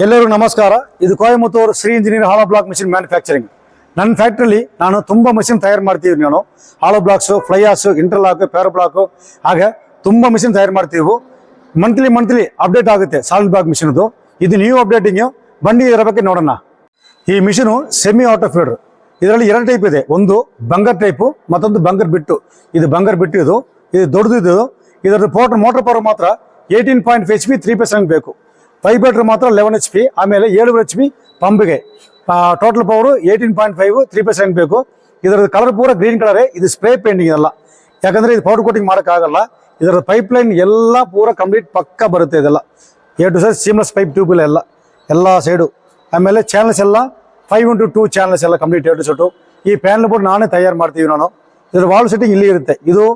ಎಲ್ಲರಿಗೂ ನಮಸ್ಕಾರ. ಇದು ಕೊಯಮತ್ತೂರು ಶ್ರೀ ಇಂಜಿನಿಯರ್ ಹಾಲೋ ಬ್ಲಾಕ್ ಮಿಷಿನ್ ಮ್ಯಾನುಫ್ಯಾಕ್ಚರಿಂಗ್. ನನ್ನ ಫ್ಯಾಕ್ಟ್ರಿಲಿ ನಾನು ತುಂಬ ಮಿಷಿನ್ ತಯಾರು ಮಾಡ್ತೀವಿ. ನಾನು ಹಾಲೋ ಬ್ಲಾಕ್ಸು, ಫ್ಲೈಯಾಸು, ಇಂಟರ್ಲಾಕ್, ಪೇರ್ ಬ್ಲಾಕು, ಹಾಗೆ ತುಂಬ ಮಿಷಿನ್ ತಯಾರು ಮಾಡ್ತೀವಿ. ಮಂತ್ಲಿ ಅಪ್ಡೇಟ್ ಆಗುತ್ತೆ ಸಾಲಿಡ್ ಬ್ಲಾಕ್ ಮಿಷಿನ್ದು. ಇದು ನ್ಯೂ ಅಪ್ಡೇಟಿಂಗು. ಬನ್ನಿ ಇದರ ಬಗ್ಗೆ ನೋಡೋಣ. ಈ ಮಿಷಿನು ಸೆಮಿ ಆಟೋ ಫೀಡರ್. ಇದರಲ್ಲಿ ಎರಡು ಟೈಪ್ ಇದೆ. ಒಂದು ಬಂಗರ್ ಟೈಪು, ಮತ್ತೊಂದು ಬಂಗರ್ ಬಿಟ್ಟು. ಇದು ಬಂಗರ್ ಬಿಟ್ಟು, ಇದು ದೊಡ್ಡದು. ಇದರ ಮೋಟರ್ ಪವರ್ ಮಾತ್ರ 18.5 HP 3% ಬೇಕು. ವೈಬ್ರೇಟರ್ ಮಾತ್ರ 11 HP, ಆಮೇಲೆ 7 HP ಪಂಪ್ಗೆ. ಟೋಟಲ್ ಪವರು 18.5 3% ಬೇಕು. ಇದರ ಕಲರ್ ಪೂರ ಗ್ರೀನ್ ಕಲರೇ. ಇದು ಸ್ಪ್ರೇ ಪೇಂಟಿಂಗ್ ಇದಲ್ಲ, ಯಾಕಂದರೆ ಇದು ಪೌಡರ್ ಕೋಟಿಂಗ್ ಮಾಡೋಕ್ಕಾಗಲ್ಲ. ಇದರ ಪೈಪ್ಲೈನ್ ಎಲ್ಲ ಪೂರ ಕಂಪ್ಲೀಟ್ ಪಕ್ಕ ಬರುತ್ತೆ. ಇದೆಲ್ಲ A to Z seamless pipe tube ಎಲ್ಲ ಸೈಡು. ಆಮೇಲೆ ಚಾನಲ್ಸ್ ಎಲ್ಲ 5x2 ಚಾನಲ್ಸ್ ಎಲ್ಲ ಕಂಪ್ಲೀಟ್ A to Z. ಈ ಪ್ಯಾನಲ್ ಬೋರ್ಡ್ ನಾನೇ ತಯಾರು ಮಾಡ್ತೀವಿ ನಾನು. ಇದರ ವಾಲ್ ಸೆಟ್ಟಿಂಗ್ ಇಲ್ಲಿ ಇರುತ್ತೆ. ಇದು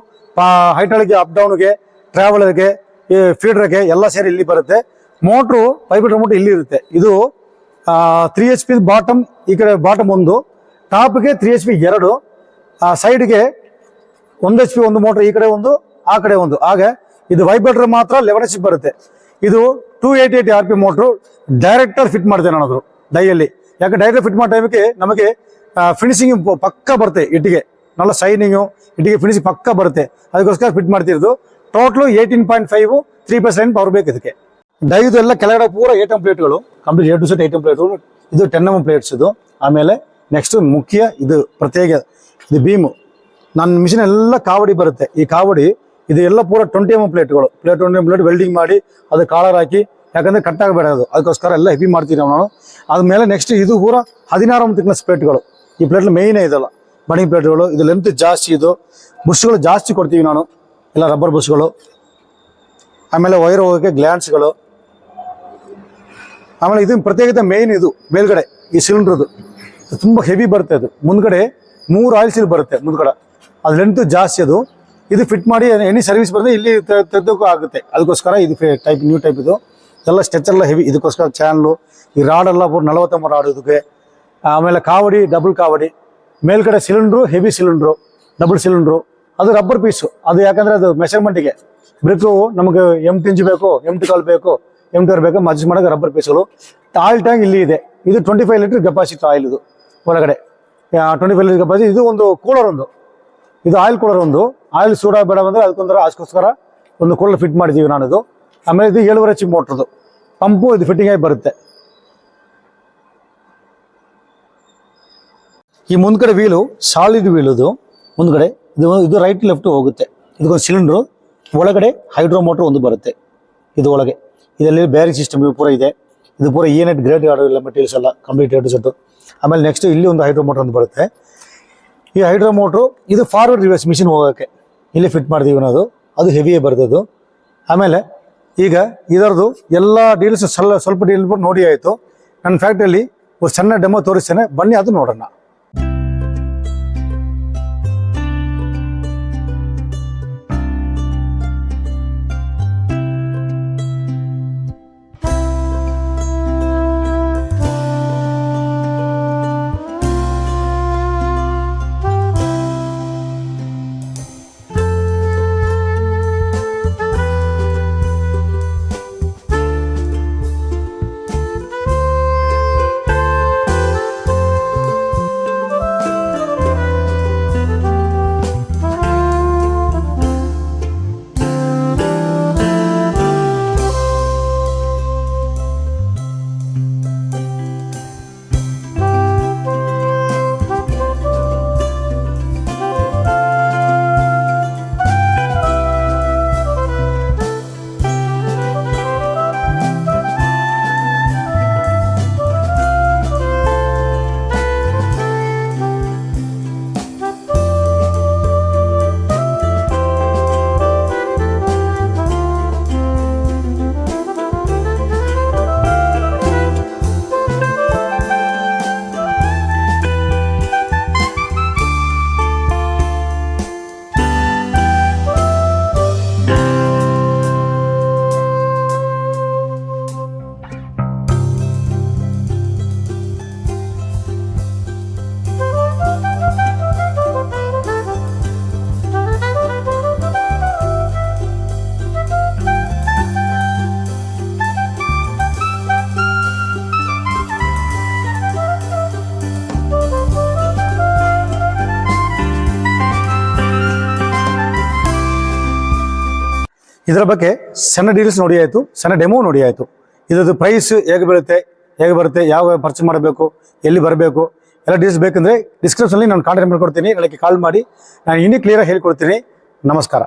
ಹೈಟಾಳಿಗೆ, ಅಪ್ ಡೌನ್ಗೆ, ಟ್ರಾವೆಲರ್ಗೆ, ಫೀಡರ್ಗೆ ಎಲ್ಲ ಸೇರಿ ಇಲ್ಲಿ ಬರುತ್ತೆ. ಮೋಟ್ರು ವೈಬ್ರೇಟರ್ ಮೋಟ್ರ್ ಇಲ್ಲಿ ಇರುತ್ತೆ. ಇದು 3 HP ಬಾಟಮ್, ಈ ಕಡೆ ಬಾಟಮ್ ಒಂದು, ಟಾಪ್ಗೆ 3 HP 2, ಸೈಡ್ಗೆ 1 HP ಒಂದು ಮೋಟ್ರ್, ಈ ಕಡೆ ಒಂದು, ಆ ಕಡೆ ಒಂದು. ಹಾಗೆ ಇದು ವೈಬ್ರೇಟರ್ ಮಾತ್ರ 11 HP ಬರುತ್ತೆ. ಇದು 288 RPM ಮೋಟ್ರು. ಡೈರೆಕ್ಟರ್ ಫಿಟ್ ಮಾಡ್ತೇನೆ ನಾನು ಅದು ಡೈಯಲ್ಲಿ. ಯಾಕೆ ಡೈರೆಕ್ಟ್ ಫಿಟ್ ಮಾಡೋ ಟೈಮಿಗೆ ನಮಗೆ ಫಿನಿಶಿಂಗ್ ಪಕ್ಕ ಬರುತ್ತೆ. ಇಟ್ಟಿಗೆ നല്ല ಶೈನಿಂಗು, ಇಟ್ಟಿಗೆ ಫಿನಿಶಿಂಗ್ ಪಕ್ಕ ಬರುತ್ತೆ. ಅದಕ್ಕೋಸ್ಕರ ಫಿಟ್ ಮಾಡ್ತಿರೋದು. ಟೋಟ್ಲು 18.5 3% ಪವರ್ ಬೇಕು ಇದಕ್ಕೆ. ಡೈದು ಎಲ್ಲ ಕೆಳಗಡೆ ಪೂರ 8 ಪ್ಲೇಟ್ಗಳು ಕಂಪ್ಲೀಟ್ A to Z 8 ಪ್ಲೇಟ್ಗಳು. ಇದು 10 ಪ್ಲೇಟ್ಸ್ ಇದು. ಆಮೇಲೆ ನೆಕ್ಸ್ಟ್ ಮುಖ್ಯ ಇದು ಪ್ರತ್ಯೇಕ, ಇದು ಬೀಮು. ನನ್ನ ಮಿಷಿನ್ ಎಲ್ಲ ಕಾವಡಿ ಬರುತ್ತೆ. ಈ ಕಾವಡಿ ಇದು ಎಲ್ಲ ಪೂರ 20 ಪ್ಲೇಟ್ಗಳು. 20 ಪ್ಲೇಟ್ ವೆಲ್ಡಿಂಗ್ ಮಾಡಿ ಅದು ಕಾಲರ್ ಹಾಕಿ, ಯಾಕಂದರೆ ಕಟ್ಟಾಗಬೇಡ ಅದು, ಅದಕ್ಕೋಸ್ಕರ ಎಲ್ಲ ಹೆವಿ ಮಾಡ್ತೀವಿ ನಾವು. ಆದಮೇಲೆ ನೆಕ್ಸ್ಟ್ ಇದು ಪೂರ 16 ತಿಕ್ನೆಸ್ ಪ್ಲೇಟ್ಗಳು. ಈ ಪ್ಲೇಟ್ಲು ಮೇಯ್ನೇ ಇದಲ್ಲ ಬಡಿಂಗ್ ಪ್ಲೇಟ್ಗಳು. ಇದು ಲೆಂತ್ ಜಾಸ್ತಿ, ಇದು ಬುಷ್ಗಳು ಜಾಸ್ತಿ ಕೊಡ್ತೀವಿ ನಾನು, ಎಲ್ಲ ರಬ್ಬರ್ ಬುಷ್ಗಳು. ಆಮೇಲೆ ವೈರ್ ಹೋಗೋಕ್ಕೆ ಗ್ಲ್ಯಾಂಡ್ಸ್ಗಳು. ಆಮೇಲೆ ಇದು ಪ್ರತ್ಯೇಕತೆ ಮೇಯ್ನ್, ಇದು ಮೇಲ್ಗಡೆ ಈ ಸಿಲಿಂಡ್ರದು ತುಂಬ ಹೆವಿ ಬರುತ್ತೆ. ಅದು ಮುಂದ್ಗಡೆ 3 ಆಯಿಲ್ ಸೀಲ್ ಬರುತ್ತೆ ಮುಂದ್ಗಡೆ. ಅದು ಲೆಂತ್ ಜಾಸ್ತಿ ಅದು. ಇದು ಫಿಟ್ ಮಾಡಿ ಎನಿ ಸರ್ವಿಸ್ ಬರುತ್ತೆ ಇಲ್ಲಿ ತೆಗೆದಕ್ಕೂ ಆಗುತ್ತೆ. ಅದಕ್ಕೋಸ್ಕರ ಇದು ಟೈಪ್ ನ್ಯೂ ಟೈಪ್. ಇದು ಎಲ್ಲ ಸ್ಟ್ರೆಚರ್ಲ್ಲ ಹೆವಿ. ಇದಕ್ಕೋಸ್ಕರ ಚಾನಲು, ಈ ರಾಡೆಲ್ಲ ಪೂರ 43 ರಾಡ್ ಇದಕ್ಕೆ. ಆಮೇಲೆ ಕಾವಡಿ, ಡಬಲ್ ಕಾವಡಿ. ಮೇಲ್ಗಡೆ cylinder, heavy cylinder, double cylinder. ಅದು ರಬ್ಬರ್ ಪೀಸು. ಅದು ಯಾಕಂದರೆ ಅದು ಮೆಷರ್ಮೆಂಟಿಗೆ. ಬ್ರಿಕ್ಕು ನಮಗೆ ಎಂಟಿ ಇಂಚ್ ಬೇಕು, ಎಂಟಿ ಕಾಲ್ ಬೇಕು, ಎಂಟಿ ಬೇಕು, ಅಡ್ಜಸ್ಟ್ ಮಾಡೋಕೆ ರಬ್ಬರ್ ಪೀಸ್ಗಳು. ಆಯಿಲ್ ಟ್ಯಾಂಕ್ ಇಲ್ಲಿ ಇದೆ. ಇದು 25 ಲೀಟರ್ ಕೆಪಾಸಿಟಿ ಆಯಿಲ್. ಇದು ಒಳಗಡೆ 25 ಲೀಟರ್ ಕೆಪಾಸಿಟಿ. ಇದು ಒಂದು ಕೂಲರ್, ಇದು ಆಯಿಲ್ ಕೂಲರ್. ಆಯಿಲ್ ಸೂಡ ಬೇಡ ಬಂದರೆ ಅದಕ್ಕೋಸ್ಕರ ಒಂದು ಕೂಲರ್ ಫಿಟ್ ಮಾಡಿದ್ದೀವಿ ನಾನು ಇದು. ಆಮೇಲೆ ಇದು 7.5 HP ಮೋಟ್ರದು ಪಂಪು. ಇದು ಫಿಟ್ಟಿಂಗ್ ಆಗಿ ಬರುತ್ತೆ. ಈ ಮುಂದ್ಗಡೆ ವೀಲು ಸಾಲಿಡ್ ವೀಲ್. ಇದು ಮುಂದ್ಗಡೆ ಇದು ರೈಟ್ ಲೆಫ್ಟ್ ಹೋಗುತ್ತೆ. ಇದಕ್ಕೊಂದು ಸಿಲಿಂಡ್ರು. ಒಳಗಡೆ ಹೈಡ್ರೋ ಮೋಟ್ರ್ ಒಂದು ಬರುತ್ತೆ. ಇದು ಒಳಗೆ ಇದರಲ್ಲಿ ಬೇರಿಂಗ್ ಸಿಸ್ಟಮ್ ಪೂರ ಇದೆ. ಇದು ಪೂರ ENET ಗ್ರೇಡ್ ಎಲ್ಲ ಮೆಟೀರಿಯಲ್ಸ್ ಎಲ್ಲ ಕಂಪ್ಲೀಟ್ A to Z. ಆಮೇಲೆ ನೆಕ್ಸ್ಟ್ ಇಲ್ಲಿ ಒಂದು ಹೈಡ್ರೋ ಮೋಟ್ರ್ ಒಂದು ಬರುತ್ತೆ. ಈ ಹೈಡ್ರೋ ಮೋಟ್ರು ಇದು ಫಾರ್ವರ್ಡ್ ರಿವರ್ಸ್ ಮಿಷಿನ್ ಹೋಗೋಕ್ಕೆ ಇಲ್ಲಿ ಫಿಟ್ ಮಾಡ್ತೀವಿ ನಾವು. ಅದು ಹೆವಿಯೇ ಬರ್ತದೆ. ಆಮೇಲೆ ಈಗ ಇದರದು ಎಲ್ಲ ಡೀಲ್ಸ್ ಸ್ವಲ್ಪ ಡೀಲ್ ನೋಡಿ ಆಯಿತು. ನನ್ನ ಫ್ಯಾಕ್ಟ್ರಿಯಲ್ಲಿ ಒಂದು ಸಣ್ಣ ಡೆಮೋ ತೋರಿಸ್ತೇನೆ, ಬನ್ನಿ ಅದು ನೋಡೋಣ. ಇದರ ಬಗ್ಗೆ ಸಣ್ಣ ಡೀಟೇಲ್ಸ್ ನೋಡಿ ಆಯಿತು, ಸಣ್ಣ ಡೆಮೋ ನೋಡಿ ಆಯಿತು. ಇದ್ರದ್ದು ಪ್ರೈಸ್ ಹೇಗೆ ಬರುತ್ತೆ, ಯಾವ ಪರ್ಚೇಸ್ ಮಾಡಬೇಕು, ಎಲ್ಲಿ ಬರಬೇಕು, ಎಲ್ಲ ಡೀಟೇಲ್ಸ್ ಬೇಕಂದರೆ ಡಿಸ್ಕ್ರಿಪ್ಷನಲ್ಲಿ ನಾನು ಕಾಂಟ್ಯಾಕ್ಟ್ ಮಾಡ್ಕೊಡ್ತೀನಿ. ನನಗೆ ಕಾಲ್ ಮಾಡಿ ನಾನು ಇನ್ನೂ ಕ್ಲಿಯರಾಗಿ ಹೇಳ್ಕೊಡ್ತೀನಿ. ನಮಸ್ಕಾರ.